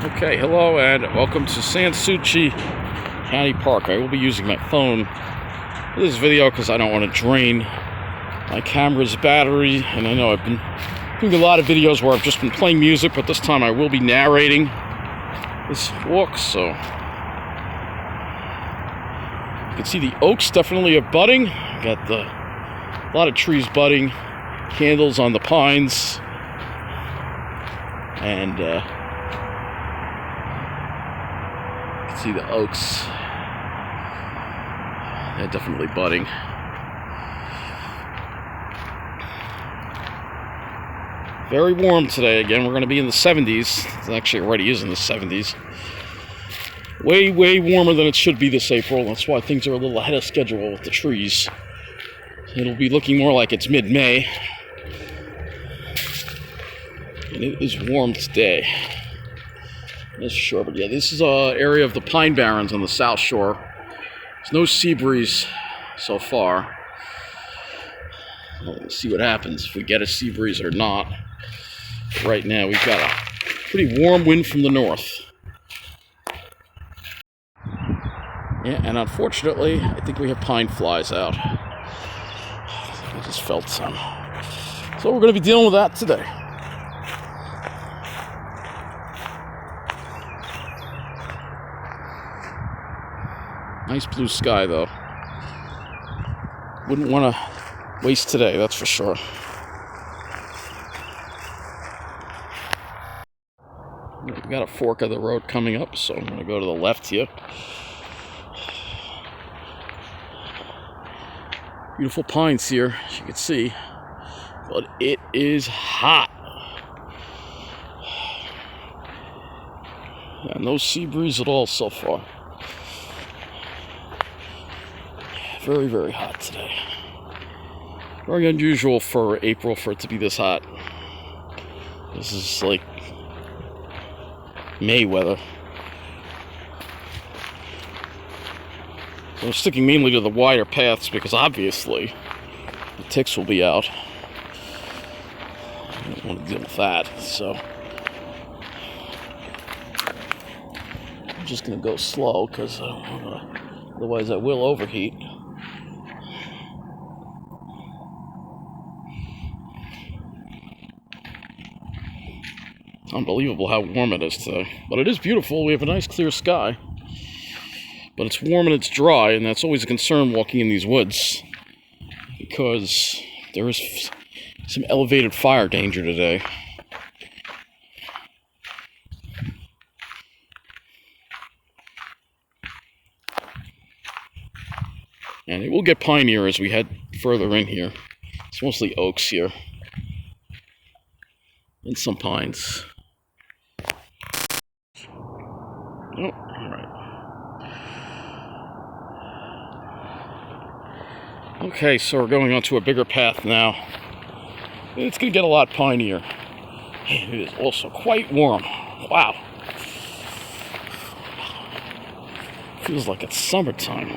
Okay, hello and welcome to Souci County Park. I will be using my phone for this video because I don't want to drain my camera's battery, and I know I've been doing a lot of videos where I've just been playing music, but this time I will be narrating this walk. So you can see the oaks definitely are budding. Got a lot of trees budding, candles on the pines, and see the oaks. They're definitely budding. Very warm today again. We're going to be in the 70s. It actually already is in the 70s. Way warmer than it should be this April. That's why things are a little ahead of schedule with the trees. It'll be looking more like it's mid-May. And it is warm today. That's sure, but yeah, this is an area of the Pine Barrens on the South Shore. There's no sea breeze so far. We'll see what happens if we get a sea breeze or not. But right now, we've got a pretty warm wind from the north. Yeah, and unfortunately, I think we have pine flies out. I just felt some. So we're going to be dealing with that today. Nice blue sky, though. Wouldn't want to waste today, that's for sure. We've got a fork of the road coming up, so I'm going to go to the left here. Beautiful pines here, as you can see. But it is hot. Yeah, no sea breeze at all so far. Very hot today. Very unusual for April for it to be this hot. This is like May weather. So I'm sticking mainly to the wider paths because obviously the ticks will be out. I don't want to deal with that, so I'm just going to go slow because otherwise I will overheat. Unbelievable how warm it is today. But it is beautiful. We have a nice clear sky. But it's warm and it's dry, and that's always a concern walking in these woods, because there is some elevated fire danger today. And it will get pinier as we head further in here. It's mostly oaks here. And some pines. Oh, alright. Okay, so we're going onto a bigger path now. It's going to get a lot pinier. And it is also quite warm. Wow. Feels like it's summertime.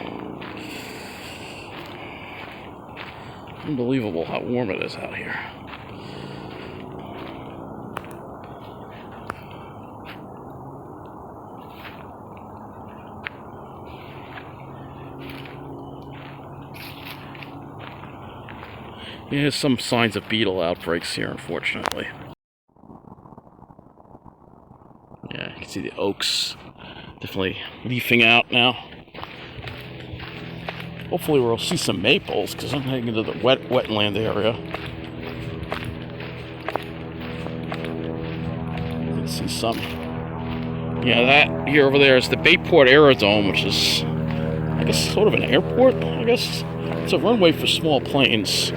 Unbelievable how warm it is out here. Yeah, there's some signs of beetle outbreaks here, unfortunately. Yeah, you can see the oaks definitely leafing out now. Hopefully we'll see some maples, because I'm heading into the wetland area. You can see some. Yeah, that here over there is the Bayport Aerodrome, which is, I guess, sort of an airport, I guess. It's a runway for small planes.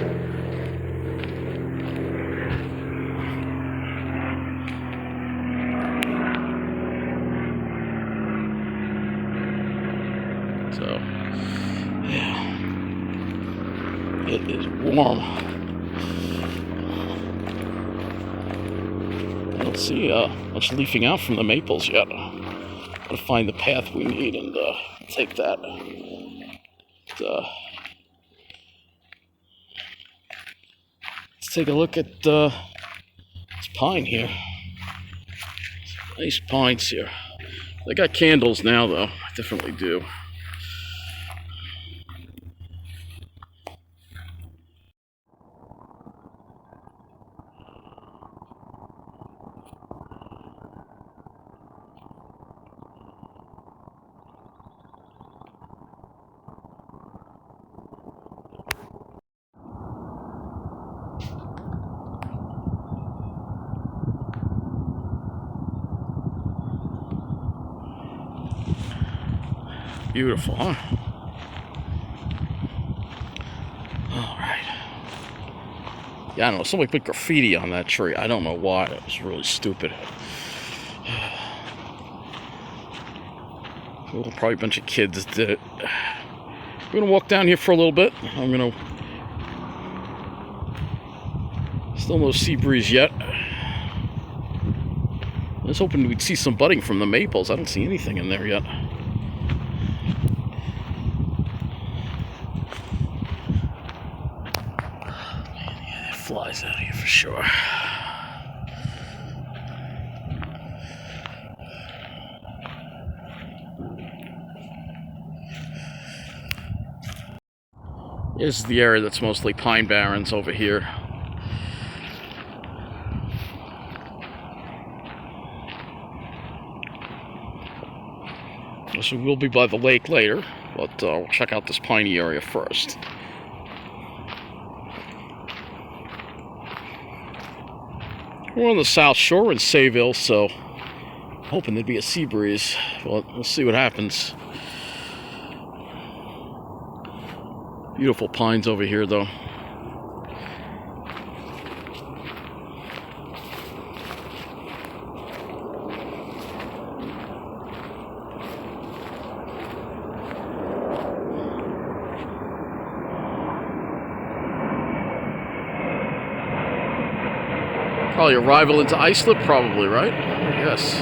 So, yeah, it is warm. I don't see much leafing out from the maples yet. Gotta find the path we need and take that. Let's take a look at this pine here. Nice pines here. They got candles now, though. I definitely do. Beautiful, huh? Alright. Yeah, I don't know. Somebody put graffiti on that tree. I don't know why. That was really stupid. Probably a bunch of kids did it. We're going to walk down here for a little bit. I'm going to... Still no sea breeze yet. I was hoping we'd see some budding from the maples. I don't see anything in there yet. Flies out of here for sure. This is the area that's mostly pine barrens over here. So we'll be by the lake later, but we'll check out this piney area first. We're on the south shore in Sayville, so hoping there'd be a sea breeze. Well, we'll see what happens. Beautiful pines over here, though. Probably a rival into Islip, probably, right? Yes.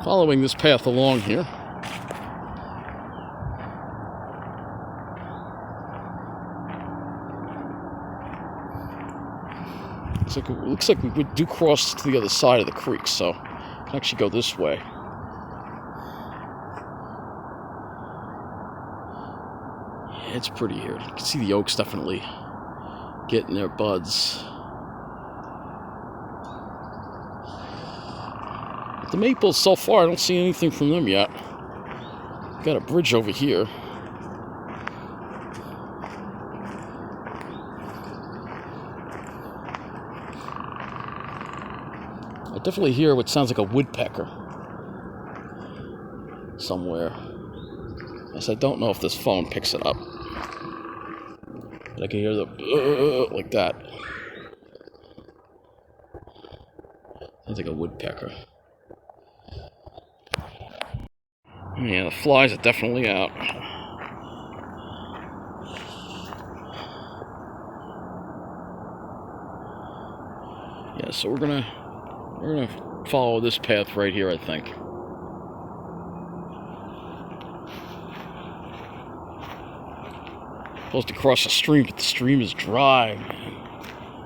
Following this path along here. Looks like we do cross to the other side of the creek, so I can actually go this way. It's pretty here. You can see the oaks definitely getting their buds. The maples, so far, I don't see anything from them yet. Got a bridge over here. I definitely hear what sounds like a woodpecker somewhere. Yes, I don't know if this phone picks it up. But I can hear the like that. Sounds like a woodpecker. Yeah, the flies are definitely out. Yeah, so we're gonna follow this path right here, I think. Supposed to cross a stream, but the stream is dry.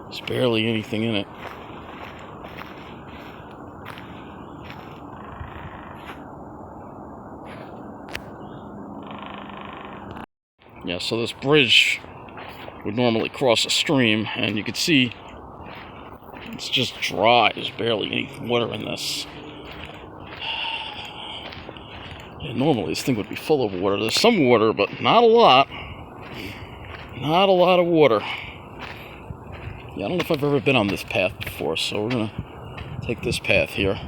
There's barely anything in it. Yeah, so this bridge would normally cross a stream, and you can see it's just dry. There's barely any water in this. Yeah, normally this thing would be full of water. There's some water, but not a lot. Not a lot of water. Yeah, I don't know if I've ever been on this path before, so we're gonna take this path here.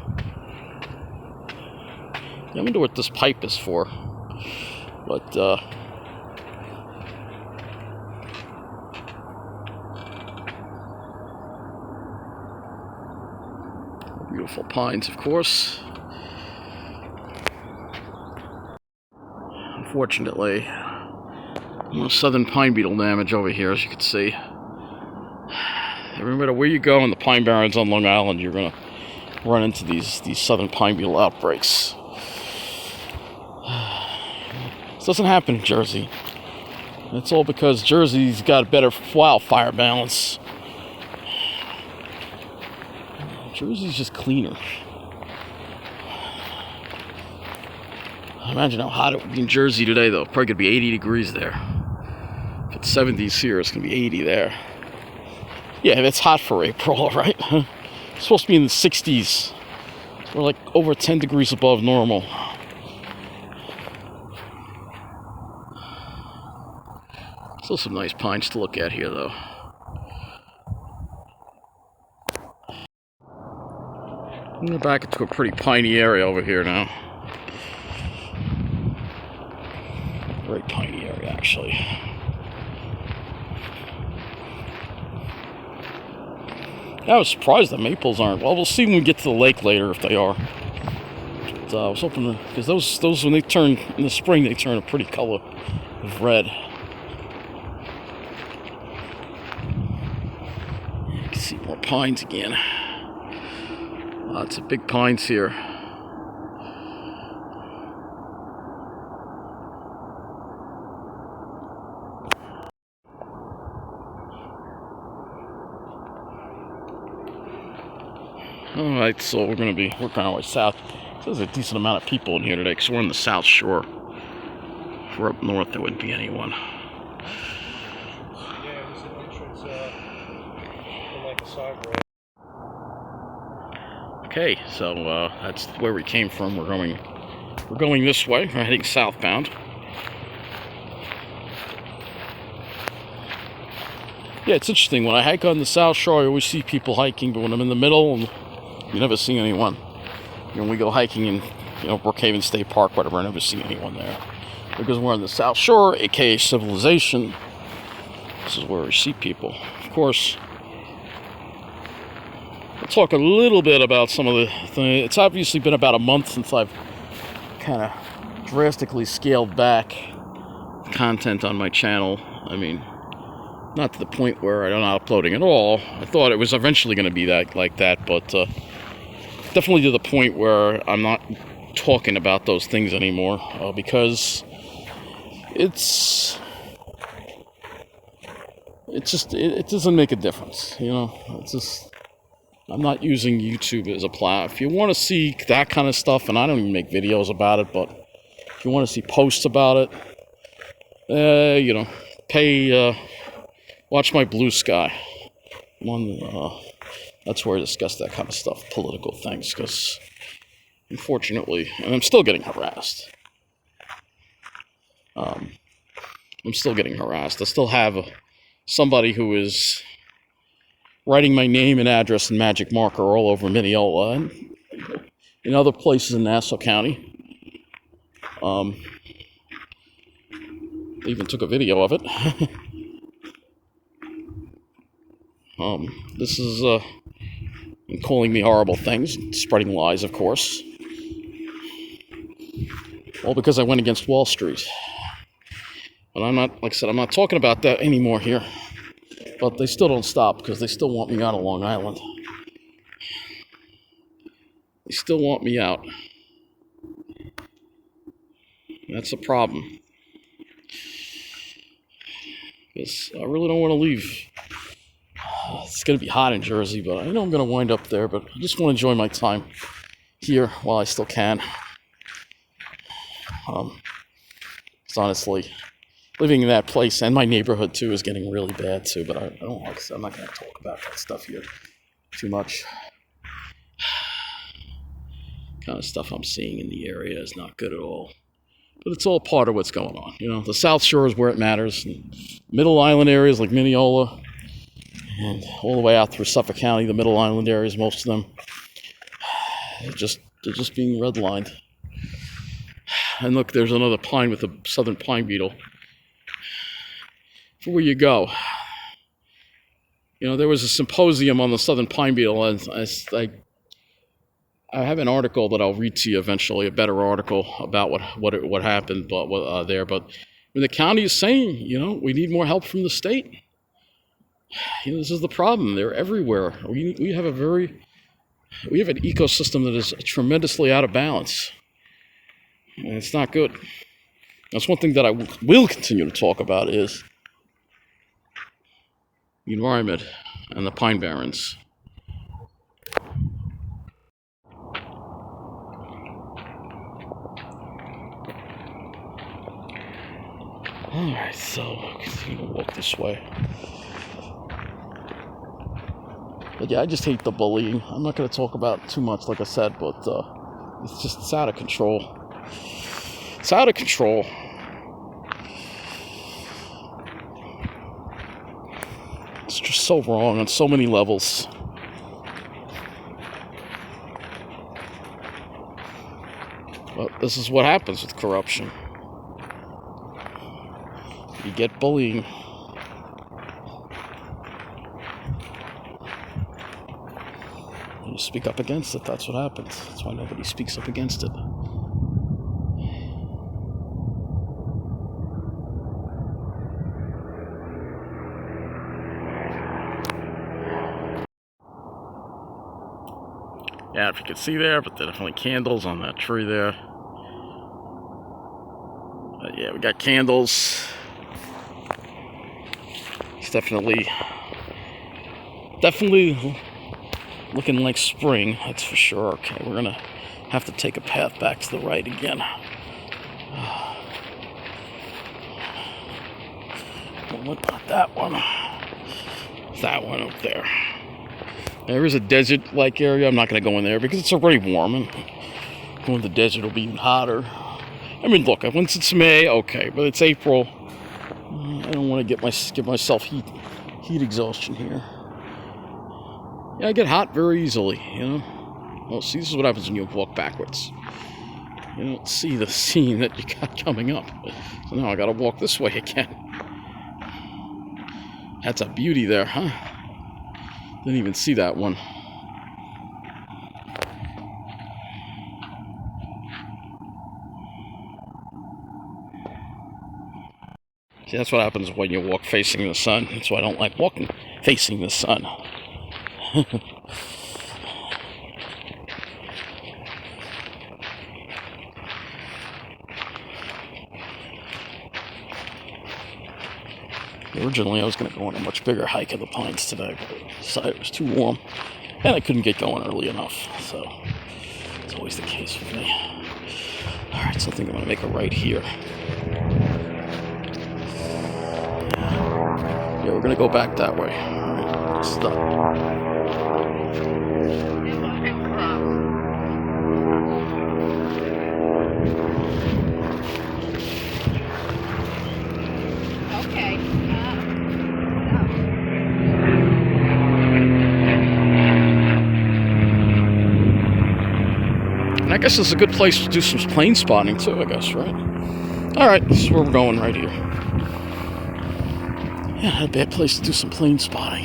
Yeah, I wonder what this pipe is for. But, beautiful pines, of course. Unfortunately, more Southern Pine Beetle damage over here, as you can see. No matter where you go in the Pine Barrens on Long Island, you're going to run into these Southern Pine Beetle outbreaks. This doesn't happen in Jersey. It's all because Jersey's got a better wildfire balance. Jersey's just cleaner. Imagine how hot it would be in Jersey today, though. Probably could be 80 degrees there. If it's 70s here, it's gonna be 80 there. Yeah, that's hot for April, right? It's supposed to be in the 60s. We're like over 10 degrees above normal. Still some nice pines to look at here, though. We're back into a pretty piney area over here now. Very piney area, actually. I was surprised that maples aren't. Well, we'll see when we get to the lake later if they are. But, I was hoping to, because those when they turn in the spring, they turn a pretty color of red. You can see more pines again. Lots of big pines here. Alright, so we're going to be working our way south. There's a decent amount of people in here today because we're on the South Shore. If we're up north, there wouldn't be anyone. Yeah, there's an entrance from like a side road. Okay, so that's where we came from. We're going this way. We're heading southbound. Yeah, it's interesting. When I hike on the South Shore, I always see people hiking, but when I'm in the middle, you never see anyone. When we go hiking in, Brookhaven State Park, whatever, I never see anyone there. Because we're on the South Shore, aka civilization. This is where we see people. Of course, we'll talk a little bit about some of the things. It's obviously been about a month since I've kind of drastically scaled back content on my channel. I mean, not to the point where I'm not uploading at all. I thought it was eventually going to be like that, but definitely to the point where I'm not talking about those things anymore because it doesn't make a difference, It's just I'm not using YouTube as a platform. If you want to see that kind of stuff, and I don't even make videos about it, but if you want to see posts about it, pay. Watch my Blue Sky. That's where I discuss that kind of stuff, political things, because unfortunately, and I'm still getting harassed. I'm still getting harassed. I still have somebody who is writing my name and address in magic marker all over Mineola and in other places in Nassau County. They even took a video of it. This is calling me horrible things, spreading lies, of course. All because I went against Wall Street. But I'm not, like I said, I'm not talking about that anymore here. But they still don't stop because they still want me out of Long Island. They still want me out. That's a problem. Because I really don't want to leave. It's going to be hot in Jersey, but I know I'm going to wind up there, but I just want to enjoy my time here while I still can. It's honestly, living in that place and my neighborhood too is getting really bad too, but I don't like I'm not going to talk about that stuff here too much. Kind of stuff I'm seeing in the area is not good at all. But it's all part of what's going on. The South Shore is where it matters. Middle Island areas like Mineola, and all the way out through Suffolk County, the Middle Island areas, most of them, they're just being redlined. And look, there's another pine with the Southern Pine Beetle. For where you go. There was a symposium on the Southern Pine Beetle, and I have an article that I'll read to you eventually, a better article about what happened, there. But when the county is saying, we need more help from the state. This is the problem. They're everywhere. We have an ecosystem that is tremendously out of balance, and it's not good. That's one thing that I will continue to talk about is the environment and the Pine Barrens. Alright, so continue to walk this way. But yeah, I just hate the bullying. I'm not going to talk about it too much, like I said, but it's out of control. It's out of control. It's just so wrong on so many levels. But this is what happens with corruption. You get bullying. You speak up against it, that's what happens. That's why nobody speaks up against it. Yeah, if you can see there, but there are definitely candles on that tree there. But yeah, we got candles. It's definitely looking like spring, that's for sure. Okay, we're gonna have to take a path back to the right again. Well, what about that one? That one up there. There is a desert-like area. I'm not going to go in there because it's already warm, and going to the desert will be even hotter. I mean, look, once it's May, okay, but it's April. I don't want to give myself heat exhaustion here. Yeah, I get hot very easily, you know. Well, see, this is what happens when you walk backwards. You don't see the scene that you got coming up. So now I got to walk this way again. That's a beauty there, huh? Didn't even see that one. See, that's what happens when you walk facing the sun. That's why I don't like walking facing the sun. Originally, I was going to go on a much bigger hike of the pines today, but I decided it was too warm, and I couldn't get going early enough, so it's always the case with me. Alright, so I think I'm going to make a right here. Yeah, we're going to go back that way. Alright, stop. I guess it's a good place to do some plane spotting too, I guess, right? Alright, this is where we're going right here. Yeah, not a bad place to do some plane spotting.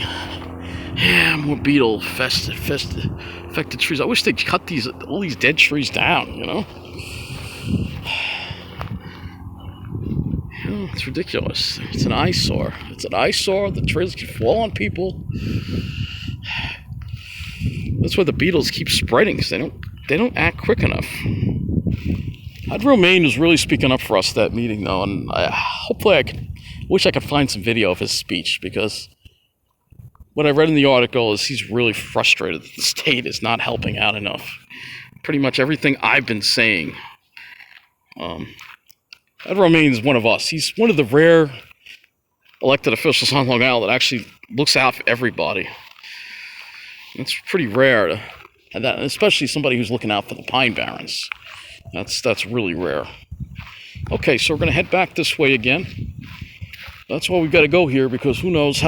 Yeah, more beetle affected trees. I wish they'd cut all these dead trees down, you know? It's ridiculous. It's an eyesore. It's an eyesore. The trees can fall on people. That's why the beetles keep spreading, because they don't act quick enough. Romaine was really speaking up for us at that meeting, though, and hopefully I wish I could find some video of his speech, because what I read in the article is he's really frustrated that the state is not helping out enough. Pretty much everything I've been saying. Romaine is one of us. He's one of the rare elected officials on Long Island that actually looks out for everybody. It's pretty rare, and especially somebody who's looking out for the Pine Barrens. That's really rare. Okay, so we're going to head back this way again. That's why we've got to go here, because who knows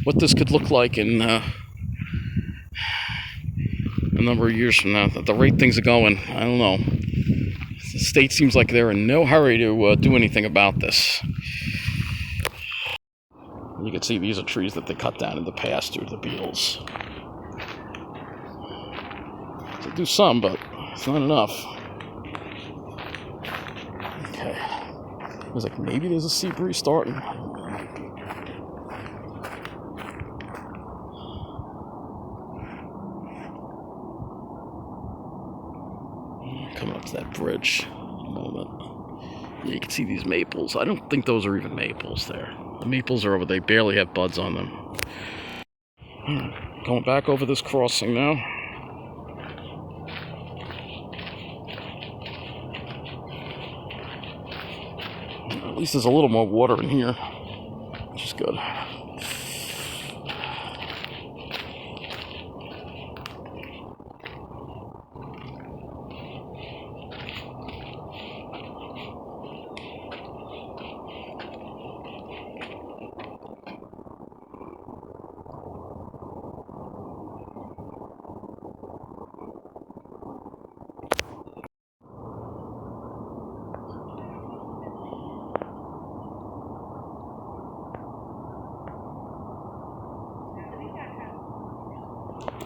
what this could look like in a number of years from now. At the rate things are going, I don't know. The state seems like they're in no hurry to do anything about this. You can see these are trees that they cut down in the past due to the beetles. They do some, but it's not enough. Okay. I was like, maybe there's a sea breeze starting. Coming up to that bridge in a moment. Yeah, you can see these maples. I don't think those are even maples there. The maples are over, they barely have buds on them. Going back over this crossing now. At least there's a little more water in here, which is good.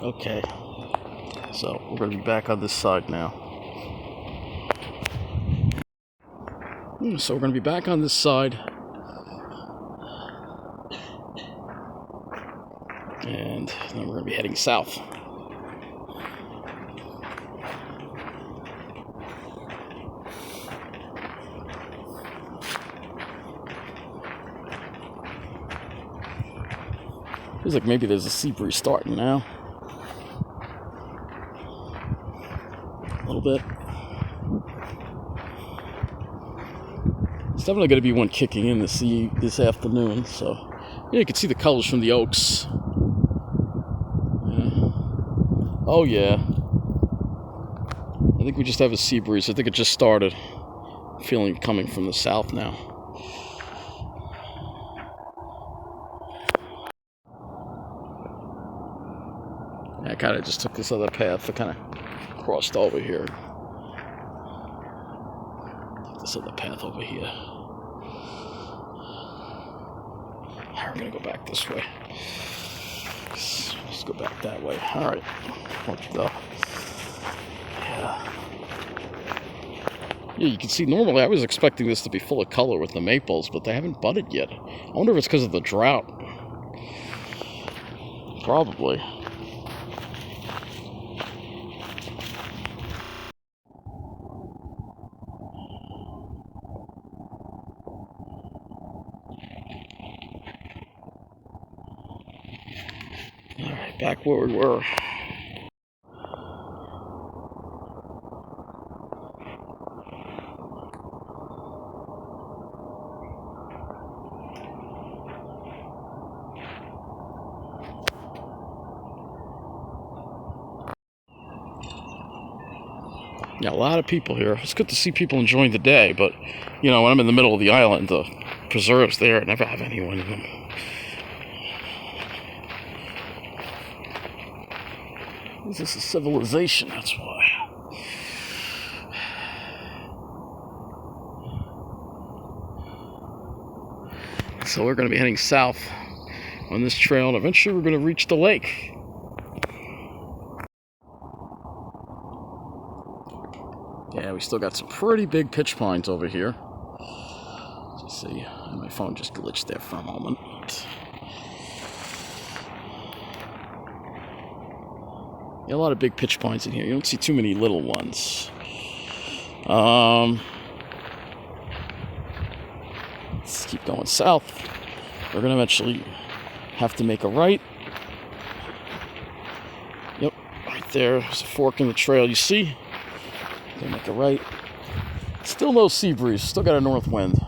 Okay, so we're going to be back on this side now. So we're going to be back on this side. And then we're going to be heading south. Feels like maybe there's a sea breeze starting now. A little bit. It's definitely going to be one kicking in this afternoon. So yeah, you can see the colors from the oaks. Yeah. Oh yeah. I think we just have a sea breeze. I think it just started. Feeling coming from the south now. I kind of just took this other path. I kind of crossed over here. Take this other path over here. We're gonna go back this way. Let's go back that way. All right. Let's go. Yeah. Yeah, you can see normally I was expecting this to be full of color with the maples, but they haven't budded yet. I wonder if it's because of the drought. Probably. Alright, back where we were. Yeah, a lot of people here. It's good to see people enjoying the day, but, you know, when I'm in the middle of the island, the preserves there, I never have anyone in them. This is a civilization, that's why. So we're going to be heading south on this trail, and eventually we're going to reach the lake. Yeah, we still got some pretty big pitch pines over here. Let's see, my phone just glitched there for a moment. Yeah, a lot of big pitch pines in here. You don't see too many little ones. Let's keep going south. We're going to eventually have to make a right. Yep, right there. There's a fork in the trail, you see? Gonna make a right. Still no sea breeze. Still got a north wind.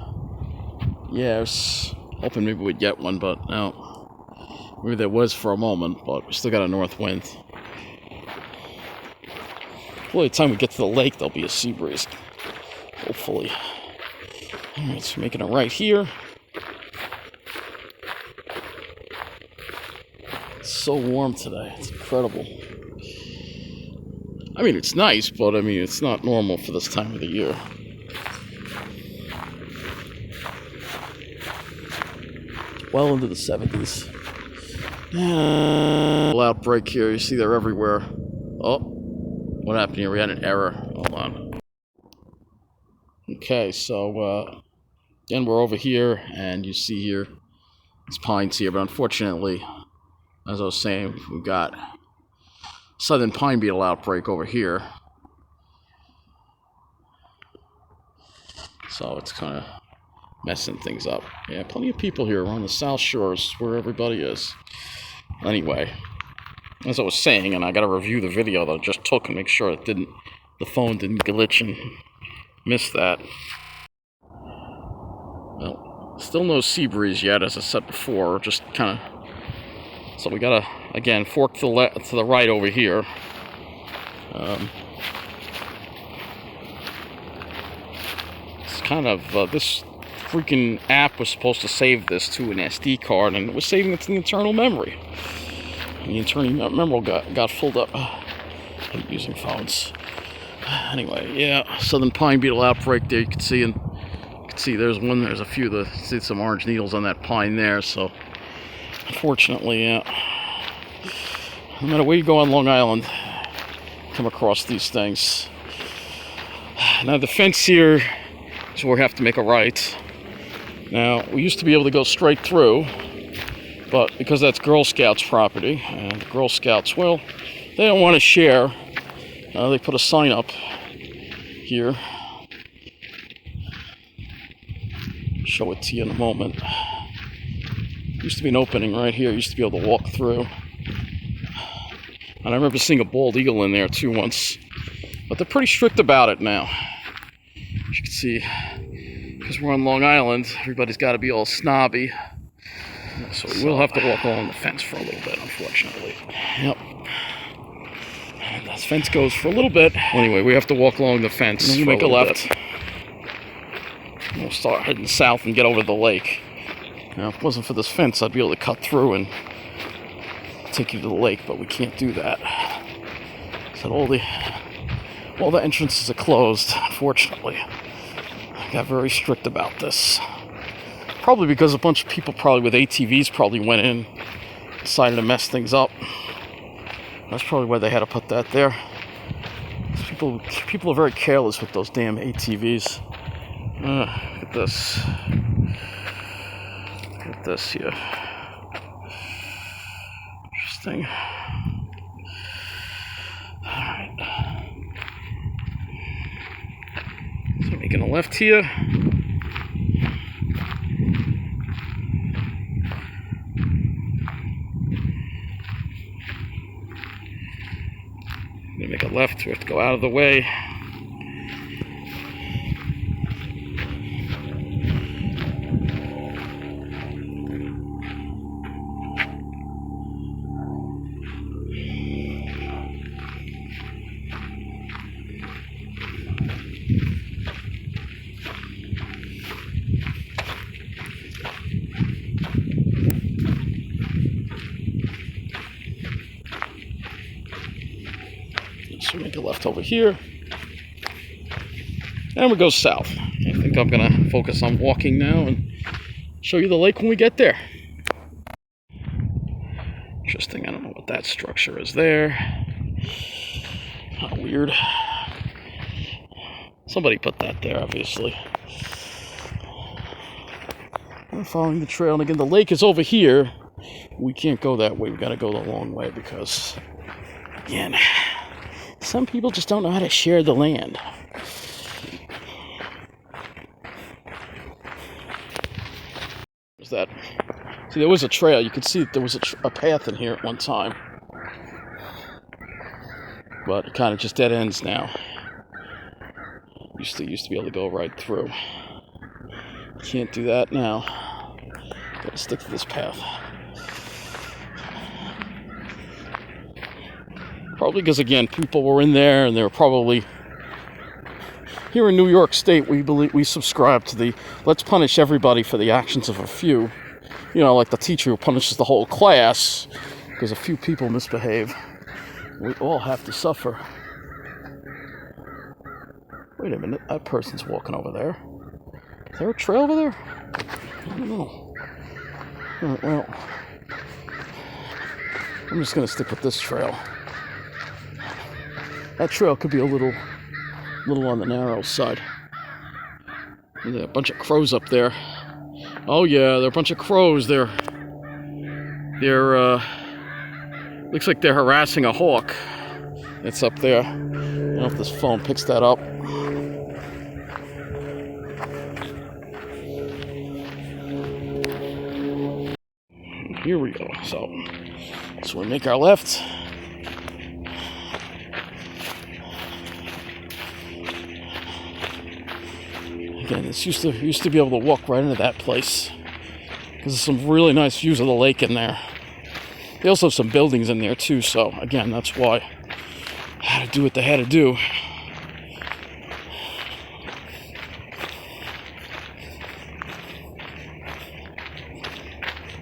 Yeah, I was hoping maybe we'd get one, but no. Maybe there was for a moment, but we still got a north wind. Hopefully, by the time we get to the lake, there'll be a sea breeze. Hopefully. Alright, so making a right here. It's so warm today. It's incredible. I mean, it's nice, but I mean, it's not normal for this time of the year. Well into the 70s. Outbreak here. You see they're everywhere. Oh, what happened here? We had an error. Hold on. Okay, so again, we're over here, and you see here, there's pines here, but unfortunately, as I was saying, we've got Southern Pine Beetle outbreak over here. So it's kind of messing things up. Yeah, plenty of people here on the South Shores where everybody is. Anyway, as I was saying, and I got to review the video that I just took and make sure the phone didn't glitch and miss that. Well, still no sea breeze yet, as I said before. Just kind of, so we gotta again fork to the right over here. It's kind of this freaking app was supposed to save this to an SD card, and it was saving it to the internal memory. And the internal memory got filled up. I hate using phones. Anyway, yeah, Southern Pine Beetle outbreak there. You can see, and you can see there's one. There's a few. See some orange needles on that pine there. So, unfortunately, yeah. No matter where you go on Long Island, come across these things. Now the fence here is where we have to make a right. Now we used to be able to go straight through, but because that's Girl Scouts property, and the Girl Scouts, well, they don't want to share. They put a sign up here. Show it to you in a moment. Used to be an opening right here. Used to be able to walk through. And I remember seeing a bald eagle in there too once. But they're pretty strict about it now. As you can see, because we're on Long Island, everybody's got to be all snobby. So we will have to walk along the fence for a little bit, unfortunately. Yep. That fence goes for a little bit. Anyway, we have to walk along the fence. And then we make a left. We'll start heading south and get over the lake. Now, if it wasn't for this fence, I'd be able to cut through and take you to the lake, but we can't do that. So all the entrances are closed, unfortunately. I got very strict about this. Probably because a bunch of people probably with ATVs probably went in, decided to mess things up. That's probably why they had to put that there. People are very careless with those damn ATVs. Look at this. Look at this here. Interesting. Alright. So making a left here. I'm gonna make a left, we have to go out of the way. So make a left over here, and we go south. I think I'm gonna focus on walking now and show you the lake when we get there. Interesting, I don't know what that structure is there. Kind of weird. Somebody put that there, obviously. I'm following the trail, and again, the lake is over here. We can't go that way, we gotta go the long way because, again, some people just don't know how to share the land. There's that. See, there was a trail. You could see that there was a path in here at one time. But it kind of just dead ends now. Used to be able to go right through. Can't do that now. Gotta stick to this path. Probably because, again, people were in there, and they were probably... Here in New York State, we subscribe to the let's punish everybody for the actions of a few. You know, like the teacher who punishes the whole class because a few people misbehave. We all have to suffer. Wait a minute, that person's walking over there. Is there a trail over there? I don't know. Alright, well, I'm just going to stick with this trail. That trail could be a little on the narrow side. There's a bunch of crows up there. Oh yeah, there are a bunch of crows. They're looks like they're harassing a hawk. It's up there. I don't know if this phone picks that up. Here we go. So we make our left. Again, this used to be able to walk right into that place because there's some really nice views of the lake in there. They also have some buildings in there too. So again, that's why I had to do what they had to do.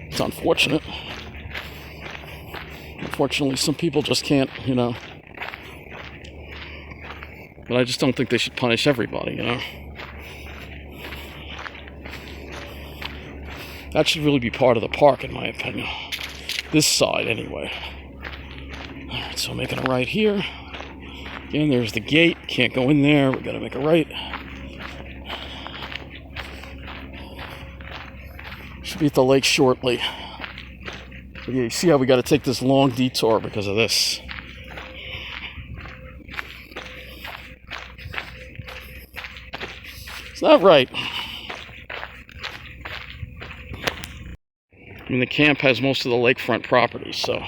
It's unfortunate. Unfortunately, some people just can't, you know. But I just don't think they should punish everybody, you know. That should really be part of the park, in my opinion. This side, anyway. Alright, so making a right here. Again, there's the gate. Can't go in there. We gotta make a right. Should be at the lake shortly. But yeah, you see how we gotta take this long detour because of this. It's not right. I mean, the camp has most of the lakefront property, so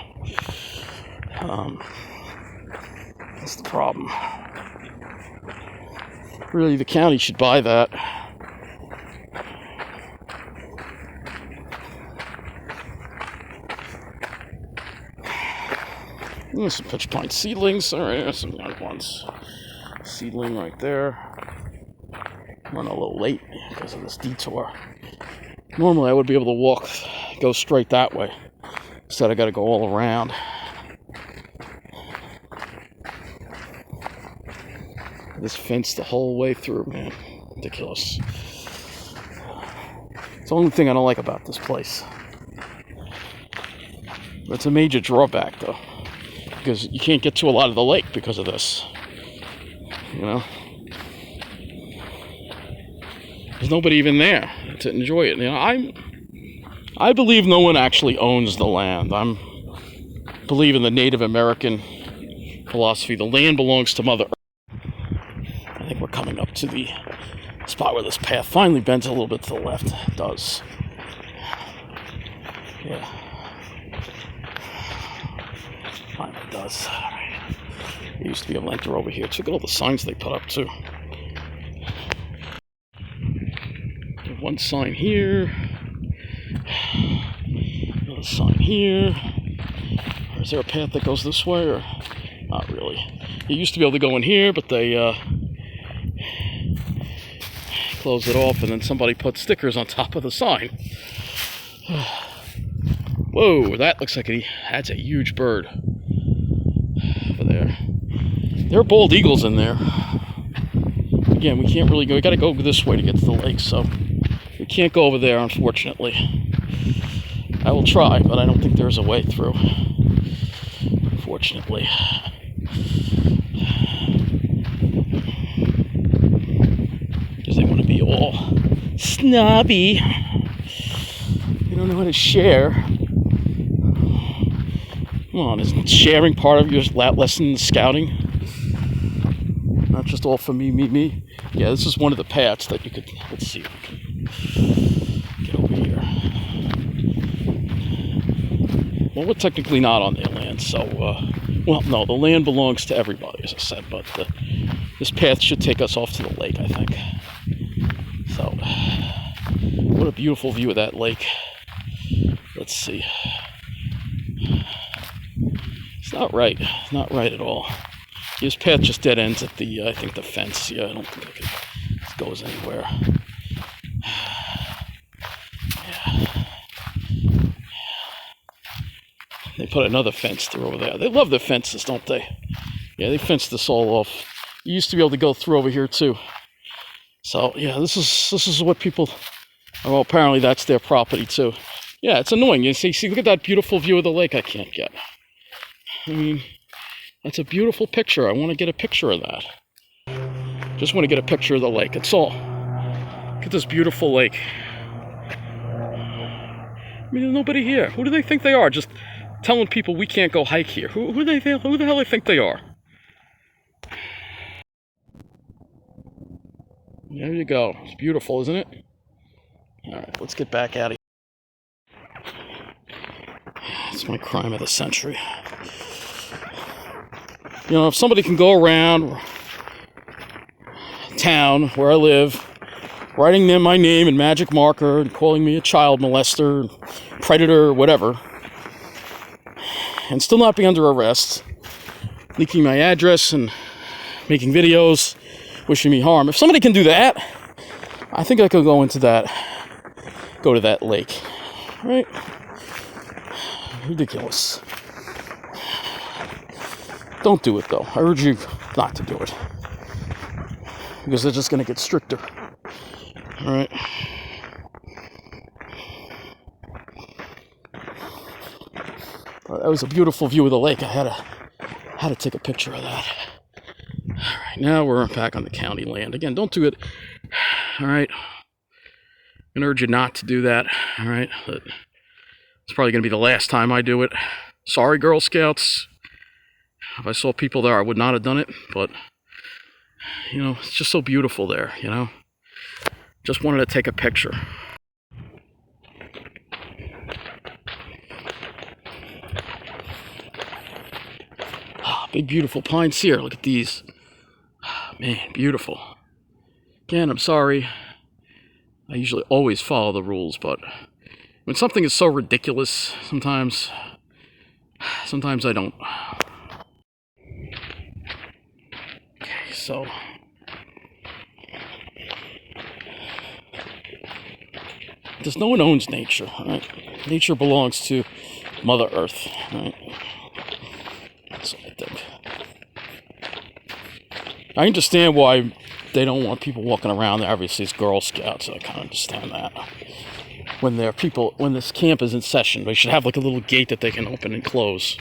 that's the problem. Really, the county should buy that. There's some pitch pine seedlings. Alright, there's some young ones. Seedling right there. Running a little late because of this detour. Normally I would be able to go straight that way. Instead I gotta go all around. This fence the whole way through, man. Ridiculous. It's the only thing I don't like about this place. That's a major drawback though. Because you can't get to a lot of the lake because of this. You know? There's nobody even there to enjoy it. You know, I believe no one actually owns the land. I believe in the Native American philosophy. The land belongs to Mother Earth. I think we're coming up to the spot where this path finally bends a little bit to the left. It does. Yeah. Finally does. All right. There used to be a enter over here. Look at all the signs they put up too. One sign here, another sign here. Or is there a path that goes this way, or not really? You used to be able to go in here, but they closed it off, and then somebody put stickers on top of the sign. Whoa, that looks like that's a huge bird over there. There are bald eagles in there. Again, we can't really go. We got to go this way to get to the lake, so. We can't go over there, unfortunately. I will try, but I don't think there's a way through. Unfortunately. Because they want to be all snobby. They don't know how to share. Come on, isn't sharing part of your lesson in scouting? Not just all for me. Yeah, this is one of the paths that you could, let's see if we can get over here. Well, we're technically not on their land, so, well, no, the land belongs to everybody, as I said, but this path should take us off to the lake, I think. So, what a beautiful view of that lake. Let's see. It's not right. It's not right at all. This path just dead ends at the, I think, the fence. Yeah, I don't think it goes anywhere. Yeah. They put another fence through over there. They love their fences, don't they? Yeah, they fenced this all off. You used to be able to go through over here too. So yeah, this is what people. Well, apparently that's their property too. Yeah, it's annoying. You see, look at that beautiful view of the lake. I can't get. I mean. That's a beautiful picture. I want to get a picture of that. Just want to get a picture of the lake. That's all. Look at this beautiful lake. I mean, there's nobody here. Who do they think they are? Just telling people we can't go hike here. Who the hell do they think they are? There you go. It's beautiful, isn't it? All right, let's get back out of here. It's my crime of the century. You know, if somebody can go around town where I live, writing in my name in magic marker and calling me a child molester, predator, whatever, and still not be under arrest, leaking my address and making videos, wishing me harm. If somebody can do that, I think I could go to that lake, right? Ridiculous. Don't do it, though. I urge you not to do it, because they're just going to get stricter. All right. Well, that was a beautiful view of the lake. I had to take a picture of that. All right, now we're back on the county land. Again, don't do it. All right. I'm going to urge you not to do that. All right. But it's probably going to be the last time I do it. Sorry, Girl Scouts. If I saw people there, I would not have done it. But, you know, it's just so beautiful there, you know. Just wanted to take a picture. Big, beautiful pines here. Look at these. Man, beautiful. Again, I'm sorry. I usually always follow the rules, but when something is so ridiculous, sometimes I don't. Okay, so because no one owns nature, right? Nature belongs to Mother Earth, right? That's what I think. I understand why they don't want people walking around there. Obviously, it's Girl Scouts, so I kind of understand that. When this camp is in session, they should have like a little gate that they can open and close.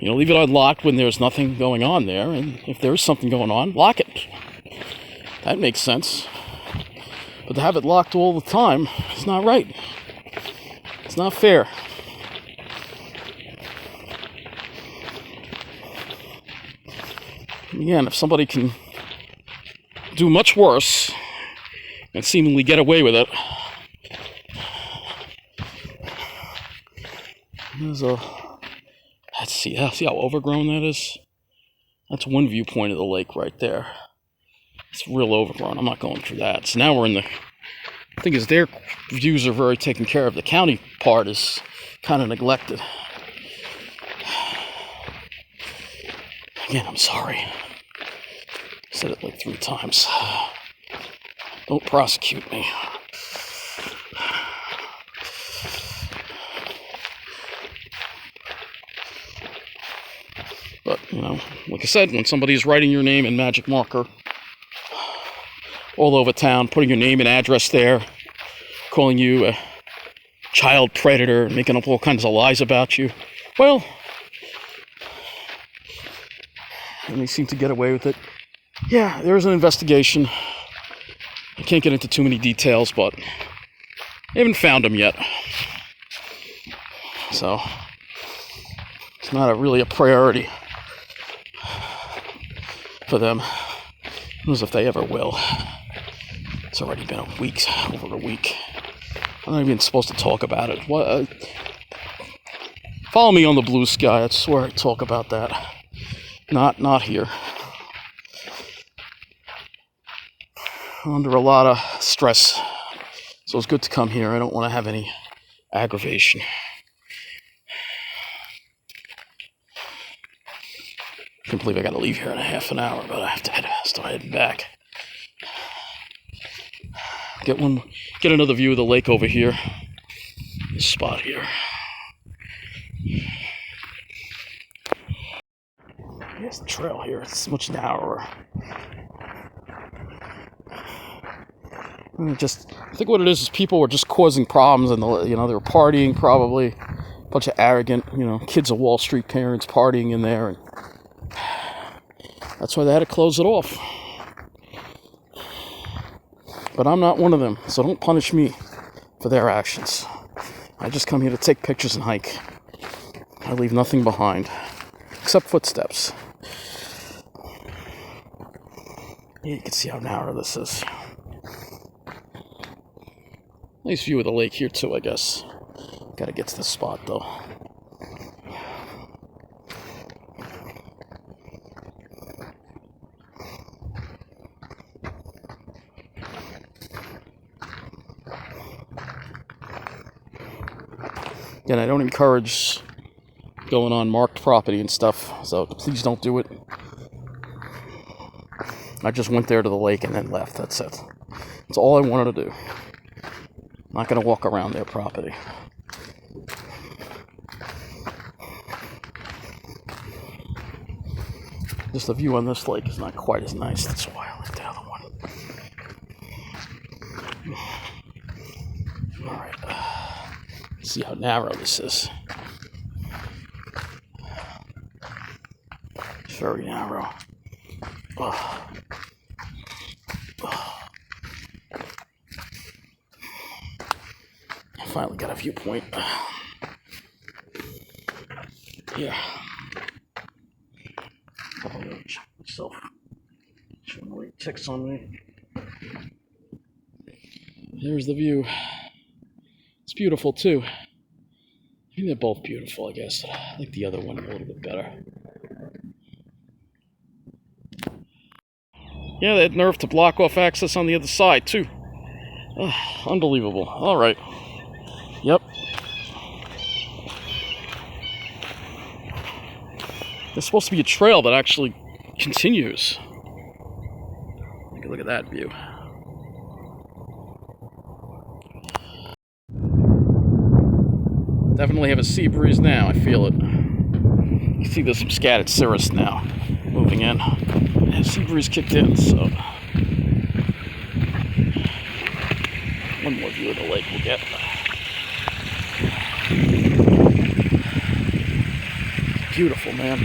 You know, leave it unlocked when there's nothing going on there, and if there's something going on, lock it. That makes sense. But to have it locked all the time is not right. It's not fair. Again, if somebody can do much worse and seemingly get away with it, let's see how overgrown that is? That's one viewpoint of the lake right there. It's real overgrown. I'm not going through that. So now we're in the thing is their views are very taken care of. The county part is kind of neglected. Again, I'm sorry. I said it like 3 times. Don't prosecute me. But, you know, like I said, when somebody's writing your name in magic marker all over town, putting your name and address there, calling you a child predator, making up all kinds of lies about you, well, and they seem to get away with it. Yeah, there's an investigation. I can't get into too many details, but I haven't found them yet. So, it's not really a priority for them. Who knows if they ever will. It's already been over a week. I'm not even supposed to talk about it. Follow me on the Blue Sky. I swear I talk about that. Not here. I'm under a lot of stress, so it's good to come here. I don't want to have any aggravation. I can't believe I gotta leave here in a half an hour, but I have to start heading back. Get another view of the lake over here. This spot here. Here's the trail here. It's much narrower. I think what it is people were just causing problems, and they were partying probably. A bunch of arrogant, kids of Wall Street parents partying in there, and that's why they had to close it off. But I'm not one of them, so don't punish me for their actions. I just come here to take pictures and hike. I leave nothing behind, except footsteps. Yeah, you can see how narrow this is. Nice view of the lake here too, I guess. Gotta get to the spot though. Again, I don't encourage going on marked property and stuff, so please don't do it. I just went there to the lake and then left, that's it. That's all I wanted to do. I'm not going to walk around their property. Just the view on this lake is not quite as nice, that's why I like the other one. Alright, see how narrow this is. It's very narrow. Oh. Oh. I finally got a viewpoint. Yeah. Check myself. Shouldn't ticks on me. Here's the view. It's beautiful too. I think they're both beautiful, I guess. I like the other one a little bit better. Yeah, they had nerve to block off access on the other side too. Unbelievable. All right. Yep. There's supposed to be a trail that actually continues. Look at that view. Definitely have a sea breeze now, I feel it. You can see there's some scattered cirrus now moving in. Yeah, sea breeze kicked in, so one more view of the lake we'll get. Beautiful, man.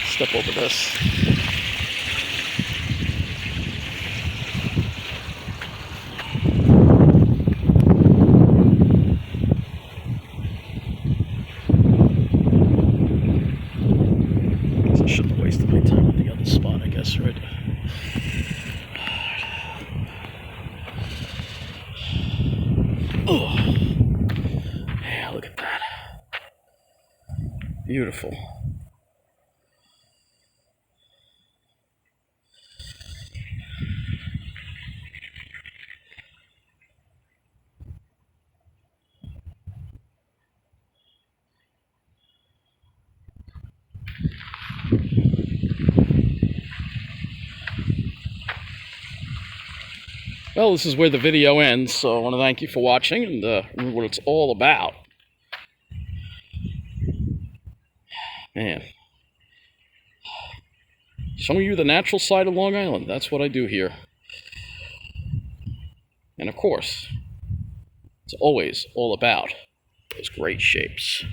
Step over this. I shouldn't have wasted my time at the other spot, I guess, right? Oh. Yeah, look at that. Beautiful. Well, this is where the video ends, so I want to thank you for watching and remember what it's all about. Man. Showing you the natural side of Long Island. That's what I do here. And of course, it's always all about those great shapes.